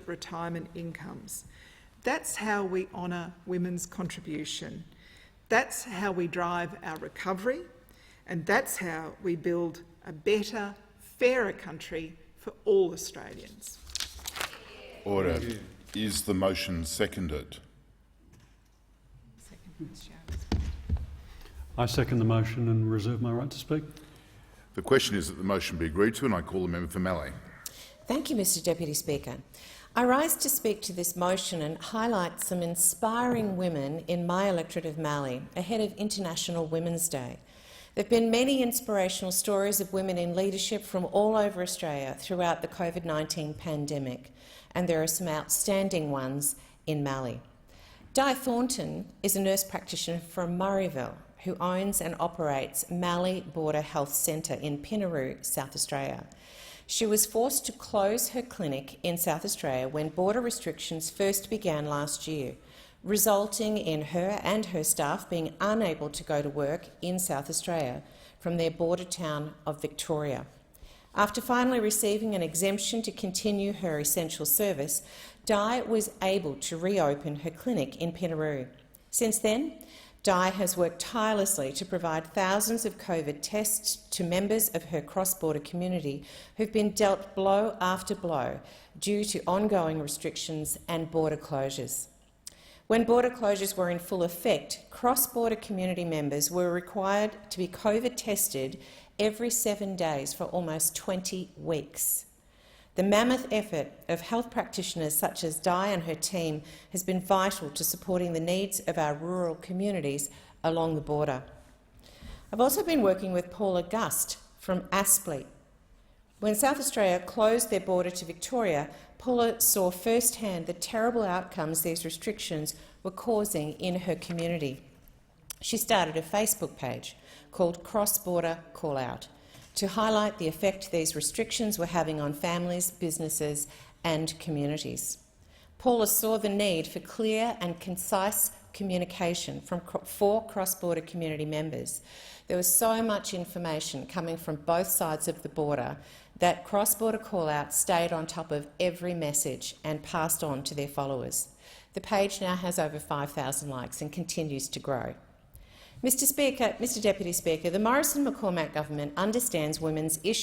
retirement incomes. That's how we honour women's contribution. That's how we drive our recovery, and that's how we build a better, fairer country for all Australians. Order. Is the motion seconded? I second the motion and reserve my right to speak. The question is that the motion be agreed to, and I call the member for Mallee. Thank you, Mr Deputy Speaker. I rise to speak to this motion and highlight some inspiring women in my electorate of Mallee ahead of International Women's Day. There have been many inspirational stories of women in leadership from all over Australia throughout the COVID-19 pandemic, and there are some outstanding ones in Mallee. Di Thornton is a nurse practitioner from Murrayville who owns and operates Mallee Border Health Centre in Pinaroo, South Australia. She was forced to close her clinic in South Australia when border restrictions first began last year, resulting in her and her staff being unable to go to work in South Australia from their border town of Victoria. After finally receiving an exemption to continue her essential service, Di was able to reopen her clinic in Pinaroo. Since then, Di has worked tirelessly to provide thousands of COVID tests to members of her cross-border community who've been dealt blow after blow due to ongoing restrictions and border closures. When border closures were in full effect, cross-border community members were required to be COVID tested every 7 days for almost 20 weeks. The mammoth effort of health practitioners such as Di and her team has been vital to supporting the needs of our rural communities along the border. I've also been working with Paula Gust from Aspley. When South Australia closed their border to Victoria, Paula saw firsthand the terrible outcomes these restrictions were causing in her community. She started a Facebook page called Cross Border Call Out to highlight the effect these restrictions were having on families, businesses and communities. Paula saw the need for clear and concise communication for cross-border community members. There was so much information coming from both sides of the border that cross-border call-out stayed on top of every message and passed on to their followers. The page now has over 5,000 likes and continues to grow. Mr Deputy Speaker, the Morrison-McCormack government understands women's issues